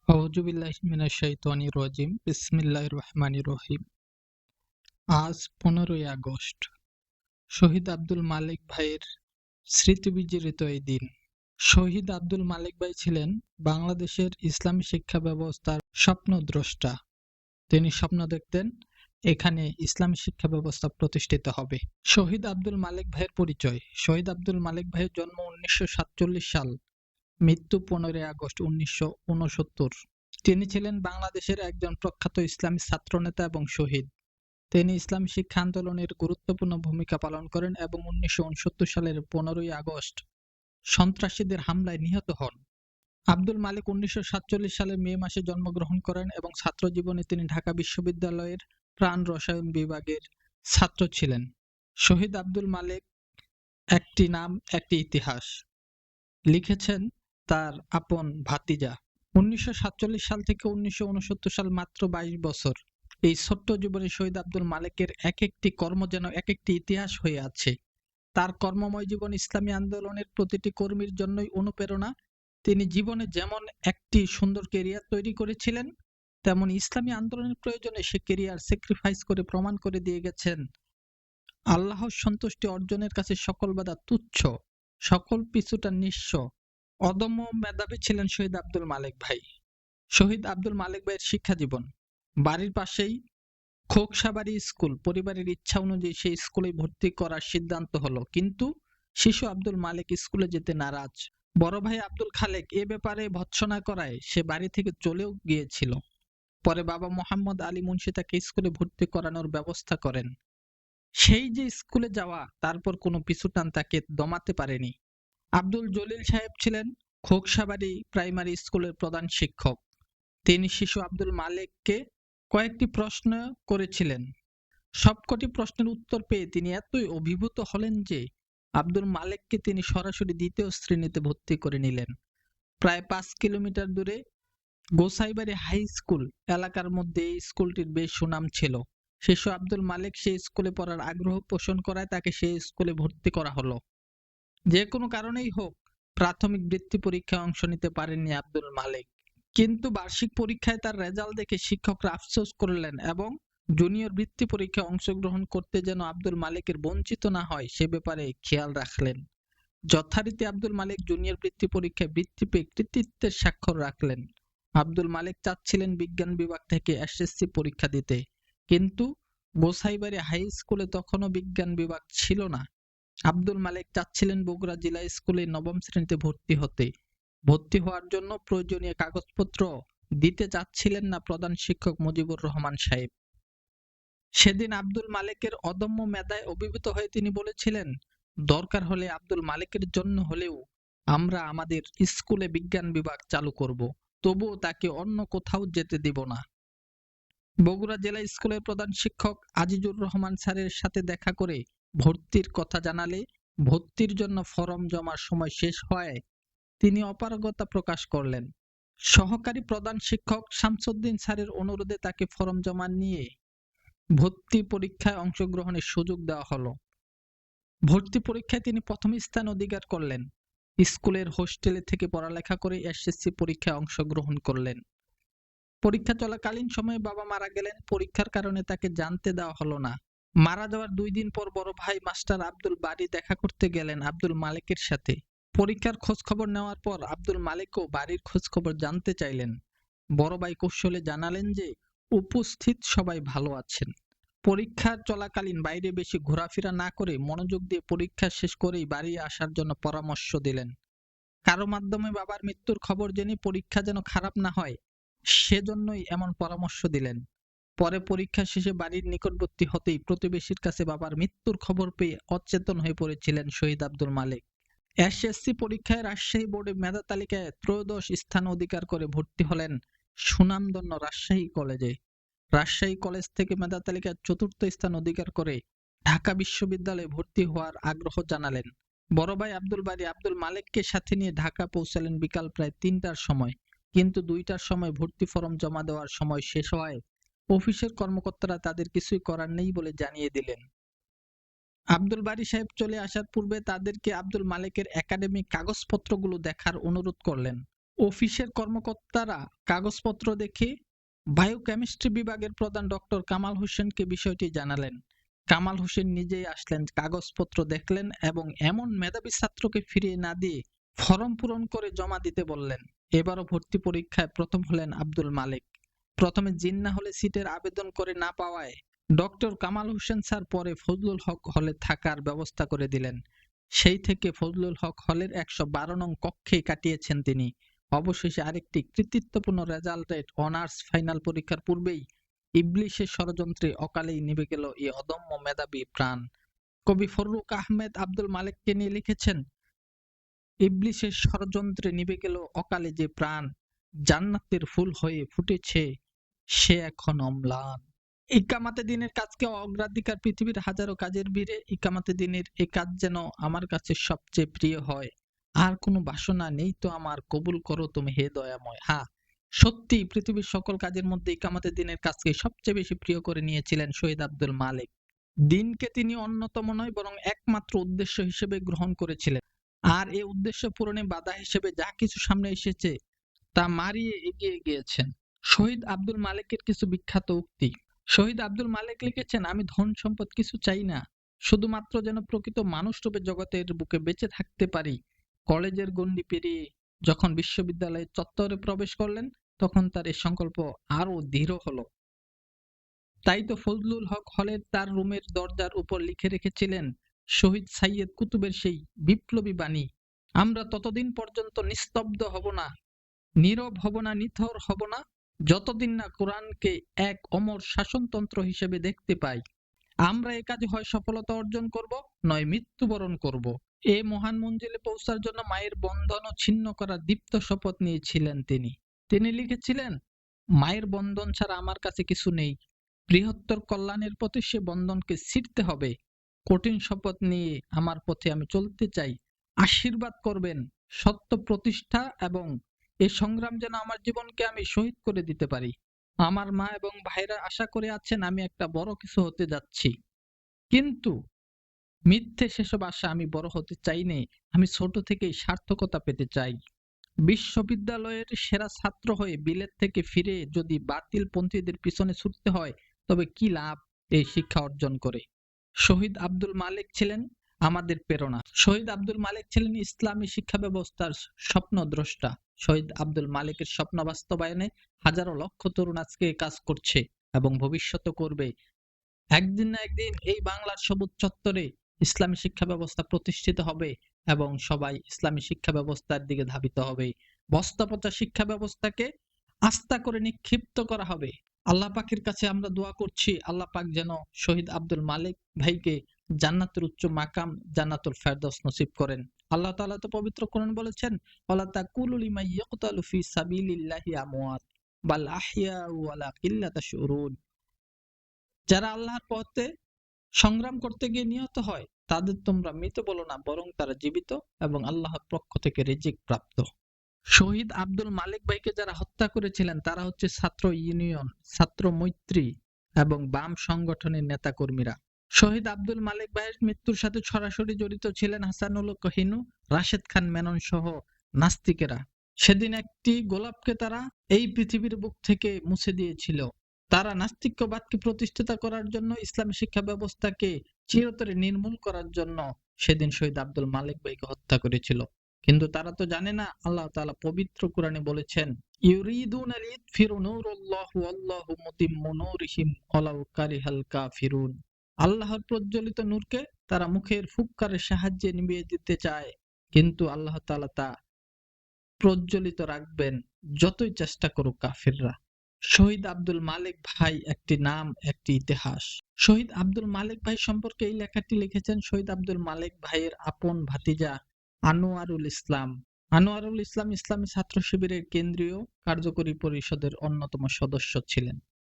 আউযুবিল্লাহি মিনাশ শাইতানির রাজিম। বিসমিল্লাহির রহমানির রহিম। আজ 15ই আগস্ট। শহীদ আব্দুল মালেক ভাইয়ের স্মৃতিবিজড়িত এই দিন। শহীদ আব্দুল মালেক ভাই ছিলেন বাংলাদেশের ইসলামী শিক্ষা ব্যবস্থার স্বপ্নদ্রষ্টা। তিনি স্বপ্ন দেখতেন এখানে ইসলামী শিক্ষা ব্যবস্থা প্রতিষ্ঠিত হবে। শহীদ আব্দুল মালেক ভাইয়ের পরিচয়। শহীদ আব্দুল মালেক ভাইয়ের জন্ম 1947 সাল, মৃত্যু 15ই আগস্ট 1969। তিনি ছিলেন বাংলাদেশের একজন প্রখ্যাত ইসলামী ছাত্রনেতা এবং শহীদ। তিনি ইসলামী শিক্ষা আন্দোলনের গুরুত্বপূর্ণ ভূমিকা পালন করেন এবং 1969 সালের 15ই আগস্ট সন্ত্রাসীদের হামলায় নিহত হন। আব্দুল মালেক 1947 সালের মে মাসে জন্মগ্রহণ করেন এবং ছাত্র জীবনে তিনি ঢাকা বিশ্ববিদ্যালয়ের প্রাণ রসায়ন বিভাগের ছাত্র ছিলেন। শহীদ আব্দুল মালেক একটি নাম একটি ইতিহাস লিখেছেন তার আপন ভাতিজা। 1947 সাল থেকে 1969 সাল, মাত্র 22 বছর। এই ছোট্ট জীবনে শহীদ আব্দুল মালেকের এক একটি কর্ম যেন এক একটি ইতিহাস হয়ে আছে। তার কর্মময় জীবন ইসলামী আন্দোলনের প্রতিটি কর্মীর জন্যই অনুপ্রেরণা। তিনি জীবনে যেমন একটি সুন্দর ক্যারিয়ার তৈরি করেছিলেন, তেমন ইসলামী আন্দোলনের প্রয়োজনে সে ক্যারিয়ার স্যাক্রিফাইস করে প্রমাণ করে দিয়ে গেছেন আল্লাহর সন্তুষ্টি অর্জনের কাছে সকল বাধা তুচ্ছ, সকল পিছুটা নিঃস্ব। অদম্য মেধাবী ছিলেন শহীদ আব্দুল মালেক ভাই। শহীদ আব্দুল মালেক ভাইয়ের শিক্ষা জীবন। বাড়ির পাশেই খোকসাবাড়ি স্কুল। পরিবারের ইচ্ছা অনুযায়ী সেই স্কুলে ভর্তি করার সিদ্ধান্ত হলো, কিন্তু শিশু আব্দুল মালেক স্কুলে যেতে নারাজ। বড় ভাই আব্দুল খালেক এ ব্যাপারে ভর্ৎসনা করায় সে বাড়ি থেকে চলেও গিয়েছিল। পরে বাবা মোহাম্মদ আলী মুন্সি তাকে স্কুলে ভর্তি করানোর ব্যবস্থা করেন। সেই যে স্কুলে যাওয়া, তারপর কোনো পিছুটান তাকে দমাতে পারেনি। আব্দুল জলিল সাহেব ছিলেন খোকসাবাড়ি প্রাইমারি স্কুলের প্রধান শিক্ষক। তিনি শিশু আব্দুল মালেককে কয়েকটি প্রশ্ন করেছিলেন। সবকটি প্রশ্নের উত্তর পেয়ে তিনি এতই অভিভূত হলেন যে আব্দুল মালেককে তিনি সরাসরি দ্বিতীয় শ্রেণীতে ভর্তি করে নিলেন। প্রায় 5 কিলোমিটার দূরে গোসাইবাড়ি হাই স্কুল এলাকার মধ্যে এই স্কুলটির বেশ সুনাম ছিল। শিশু আব্দুল মালেক সেই স্কুলে পড়ার আগ্রহ পোষণ করায় তাকে সেই স্কুলে ভর্তি করা হলো। যে কোনো কারণেই হোক, প্রাথমিক বৃত্তি পরীক্ষায় অংশ নিতে পারেননি আব্দুল মালেক। কিন্তু বার্ষিক পরীক্ষায় তার রেজাল্ট দেখে শিক্ষকরা আফসোস করলেন এবং জুনিয়র বৃত্তি পরীক্ষায় অংশগ্রহণ করতে যেন আব্দুল মালেকের বঞ্চিত না হয় সে ব্যাপারে খেয়াল রাখলেন। যথারীতি আব্দুল মালেক জুনিয়র বৃত্তি পরীক্ষায় বৃত্তি পেয়ে কৃতিত্বের স্বাক্ষর রাখলেন। আব্দুল মালেক চাচ্ছিলেন বিজ্ঞান বিভাগ থেকে এসএসসি পরীক্ষা দিতে, কিন্তু গোসাইবাড়ি হাই স্কুলে তখনও বিজ্ঞান বিভাগ ছিল না। আব্দুল মালেক চাচ্ছিলেন বগুড়া জিলা স্কুলে 9ম শ্রেণীতে ভর্তি হতে। ভর্তি হওয়ার জন্য প্রয়োজনীয় কাগজপত্র দিতে চাচ্ছিলেন না প্রধান শিক্ষক মুজিবুর রহমান সাহেব। সেদিন আব্দুল মালেকের অদম্য মেধায় অভিভূত হয়ে তিনি বলেছিলেন, দরকার হলে আব্দুল মালেকের জন্য হলেও আমরা আমাদের স্কুলে বিজ্ঞান বিভাগ চালু করব, তবুও তাকে অন্য কোথাও যেতে দিব না। বগুড়া জেলা স্কুলের প্রধান শিক্ষক আজিজুর রহমান স্যারের সাথে দেখা করে ভর্তির কথা জানালে ভর্তির জন্য ফরম জমার সময় শেষ হওয়ায় তিনি অপারগতা প্রকাশ করলেন। সহকারী প্রধান শিক্ষক শামসুদ্দিন স্যারের অনুরোধে তাকে ফরম জমা নিয়ে ভর্তি পরীক্ষায় অংশগ্রহণের সুযোগ দেওয়া হলো। ভর্তি পরীক্ষায় তিনি প্রথম স্থান অধিকার করলেন। স্কুলের হোস্টেলে থেকে পড়ালেখা করে এসএসসি পরীক্ষায় অংশগ্রহণ করলেন। পরীক্ষা চলাকালীন সময়ে বাবা মারা গেলেন। পরীক্ষার কারণে তাকে জানতে দেওয়া হলো না। মারা যাওয়ার 2 দিন পর বড় ভাই মাস্টার আব্দুল বাড়ি দেখা করতে গেলেন আব্দুল মালেকের সাথে। পরীক্ষার খোঁজ খবর নেওয়ার পর আব্দুল মালেকও বাড়ির খোঁজ খবর জানতে চাইলেন। বড় ভাই কৌশলে জানালেন যে উপস্থিত সবাই ভালো আছেন। পরীক্ষার চলাকালীন বাইরে বেশি ঘোরাফেরা না করে মনোযোগ দিয়ে পরীক্ষা শেষ করেই বাড়ি আসার জন্য পরামর্শ দিলেন। কারো মাধ্যমে বাবার মৃত্যুর খবর জেনে পরীক্ষা যেন খারাপ না হয়, সেজন্যই এমন পরামর্শ দিলেন। পরে পরীক্ষা শেষে বাড়ির নিকটবর্তী হতেই প্রতিবেশীর কাছে বাবার মৃত্যুর খবর পেয়ে অচেতন হয়ে পড়েছিলেন শহীদ আব্দুল মালেক। এসএসসি পরীক্ষায় রাজশাহী বোর্ডে মেধা তালিকায় 13শ স্থান অধিকার করে ভর্তি হলেন সুনামধন্য রাজশাহী কলেজে। রাজশাহী কলেজ থেকে মেধা তালিকায় 4র্থ স্থান অধিকার করে ঢাকা বিশ্ববিদ্যালয়ে ভর্তি হওয়ার আগ্রহ জানালেন। বড় ভাই আব্দুল বারী আব্দুল মালেককে সাথে নিয়ে ঢাকা পৌঁছালেন বিকাল প্রায় 3টার সময়, কিন্তু 2টার সময় ভর্তি ফরম জমা দেওয়ার সময় শেষ হওয়ায় অফিসের কর্মকর্তারা তাদের কিছুই করার নেই বলে জানিয়ে দিলেন। আব্দুল বারী সাহেব চলে আসার পূর্বে তাদেরকে আব্দুল মালেকের একাডেমিক কাগজপত্রগুলো দেখার অনুরোধ করলেন। অফিসের কর্মকর্তারা কাগজপত্র দেখে বায়োকেমিস্ট্রি বিভাগের প্রধান ডক্টর কামাল হোসেনকে বিষয়টি জানালেন। কামাল হোসেন নিজেই আসলেন, কাগজপত্র দেখলেন এবং এমন মেধাবী ছাত্রকে ফিরিয়ে না দিয়ে ফরম পূরণ করে জমা দিতে বললেন। এবারও ভর্তি পরীক্ষায় প্রথম হলেন আব্দুল মালেক। প্রথমে জিন্নাহ হলে সিটের আবেদন করে না পাওয়ায় ডক্টর কামাল হোসেন স্যার পরে ফজলুল হক হলে থাকার ব্যবস্থা করে দিলেন। সেই থেকে ফজলুল হক হলের ১১২ নং কক্ষেই কাটিয়েছেন তিনি। অবশেষে আরেকটি কৃতিত্বপূর্ণ রেজাল্টের অনার্স ফাইনাল পরীক্ষার পূর্বেই ইবলিসের ষড়যন্ত্রে অকালেই নিভে গেল এই অদম্য মেধাবী প্রাণ। কবি ফররুখ আহমেদ আব্দুল মালেককে নিয়ে লিখেছেন, ইবলিসের ষড়যন্ত্রে নিভে গেল অকালে যে প্রাণ, জান্নাতের ফুল হয়ে ফুটেছে সে এখন অম্লান। ইকামাতে দিনের কাজকে অগ্রাধিকার, পৃথিবীর হাজারো কাজের ভিড়ে ইকামাতে দিনের এই কাজ যেন আমার কাছে সবচেয়ে প্রিয় হয়। আর কোনো বাসনা নেই তো আমার, কবুল করো তুমি হে দয়াময়। হ্যাঁ, সত্যি পৃথিবীর সকল কাজের মধ্যে ইকামাতে দিনের কাজকে সবচেয়ে বেশি প্রিয় করে নিয়েছিলেন শহীদ আব্দুল মালেক। দিনকে তিনি অন্যতম নয় বরং একমাত্র উদ্দেশ্য হিসেবে গ্রহণ করেছিলেন। আর এই উদ্দেশ্য পূরণে বাধা হিসেবে যা কিছু সামনে এসেছে তা মারিয়ে এগিয়ে গিয়েছেন। শহীদ আব্দুল মালেকের কিছু বিখ্যাত উক্তি। শহীদ আব্দুল মালেক লিখেছেন, আমি ধন সম্পদ কিছু চাই না, শুধুমাত্র যেন প্রকৃত মানুষরূপে জগতের বুকে বেঁচে থাকতে পারি। কলেজের গণ্ডি পেরিয়ে যখন বিশ্ববিদ্যালয়ের চত্বরে প্রবেশ করলেন তখন তার এই সংকল্প আরো দৃঢ় হলো। তাই তো ফজলুল হক হলের তার রুমের দরজার উপর লিখে রেখেছিলেন শহীদ সাইয়্যেদ কুতুবের সেই বিপ্লবী বাণী, আমরা ততদিন পর্যন্ত নিস্তব্ধ হব না, নীরব হব না, নিথর হব না, যতদিন না কোরআনকে এক অমর শাসনতন্ত্র হিসেবে দেখতে পাই। আমরা এ কাজে হয় সফলতা অর্জন করব, নয় মৃত্যুবরণ করব। এ মহান মঞ্জিলে পৌঁছার জন্য মায়ের বন্ধনও ছিন্ন করার দীপ্ত শপথ নিয়েছিলেন তিনি। তিনি লিখেছিলেন, মায়ের বন্ধন ছাড়া আমার কাছে কিছু নেই, বৃহত্তর কল্যাণের পথে সে বন্ধনকে ছিঁড়তে হবে। কঠিন শপথ নিয়ে আমার পথে আমি চলতে চাই, আশীর্বাদ করবেন সত্য প্রতিষ্ঠা এবং এই সংগ্রাম যেন আমার জীবনকে আমি শহীদ করে দিতে পারি। আমার মা এবং ভাইরা আশা করে আছেন আমি একটা বড় কিছু হতে যাচ্ছি, কিন্তু মিথ্যে সেসব আশা আমি বড় হতে চাই নে, আমি ছোট থেকেই সার্থকতা পেতে চাই। বিশ্ববিদ্যালয়ের সেরা ছাত্র হয়ে বিলেত থেকে ফিরে যদি বাতিল পন্থীদের পিছনে ছুটতে হয় তবে কি লাভ এই শিক্ষা অর্জন করে। শহীদ আব্দুল মালেক ছিলেন আমাদের প্রেরণা। শহীদ আব্দুল মালেক ছিলেন ইসলামী শিক্ষা ব্যবস্থার স্বপ্নদ্রষ্টা। শহীদ আব্দুল মালেকের স্বপ্ন বাস্তবায়নে হাজারো লক্ষ তরুণ আজকে কাজ করছে এবং ভবিষ্যতে করবে। একদিন না একদিন এই বাংলার সবুজ চত্বরে ইসলামী শিক্ষা ব্যবস্থা প্রতিষ্ঠিত হবে এবং সবাই ইসলামী শিক্ষা ব্যবস্থার দিকে ধাবিত হবে। বস্তাপচা শিক্ষা ব্যবস্থাকে আস্থা করে নিক্ষিপ্ত করা হবে। আল্লাহ পাকের কাছে আমরা দোয়া করছি, আল্লাহ পাক যেন শহীদ আব্দুল মালেক ভাইকে জান্নাতের উচ্চ মাকাম জান্নাতুল ফেরদৌস নসিব করেন। আল্লাহ তাআলা তো পবিত্র কোরআন বলেছেন, ওয়ালা তাকুলু লিমান ইয়াকতালু ফি সাবিলিল্লাহি আমওয়াত বাল আহইয়াউ ওয়ালাকিন লা তাশউরুন। যারা আল্লাহর পথে সংগ্রাম করতে গিয়ে নিহত হয় তাদের তোমরা মৃত বলো না, বরং তারা জীবিত এবং আল্লাহর পক্ষ থেকে রিজিক প্রাপ্ত। শহীদ আব্দুল মালেক ভাইকে যারা হত্যা করেছিলেন তারা হচ্ছে ছাত্র ইউনিয়ন, ছাত্র মৈত্রী এবং বাম সংগঠনের নেতাকর্মীরা। শহীদ আব্দুল মালেক ভাইয়ের মৃত্যুর সাথে সরাসরি জড়িত ছিলেন হাসানুল কহিনু, রাশেদ খান মেনন সহ নাস্তিকেরা। সেদিন একটি গোলাপকে তারা এই পৃথিবীর বুক থেকে মুছে দিয়েছিল। তারা নাস্তিক্যবাদকে প্রতিষ্ঠা করার জন্য, ইসলামী শিক্ষা ব্যবস্থাকে চিরতরে নির্মূল করার জন্য সেদিন শহীদ আব্দুল মালেক ভাইকে হত্যা করেছিল। কিন্তু তারা তো জানে না আল্লাহ তাআলা পবিত্র কোরআনে বলেছেন, ইউরিদুনা লিইতফিরু নূরাল্লাহি ওয়াল্লাহু মুতিম্মু নূরিহি ওয়ালাউ কারিহাল কাফিরুন। আল্লাহর প্রজ্বলিত নূরকে তারা মুখের ফুৎকারের সাহায্যে নিভিয়ে দিতে চায়, কিন্তু আল্লাহ তাআলা তা প্রজ্বলিত রাখবেন যতই চেষ্টা করুক কাফিররা। শহীদ আব্দুল মালেক ভাই একটি নাম, একটি ইতিহাস। শহীদ আব্দুল মালেক ভাই সম্পর্কে এই লেখাটি লিখেছেন শহীদ আব্দুল মালেক ভাইয়ের আপন ভাতিজা আনোয়ারুল ইসলাম। আনোয়ারুল ইসলাম ইসলামী ছাত্র শিবিরের কেন্দ্রীয় কার্যকরী পরিষদের অন্যতম সদস্য ছিলেন।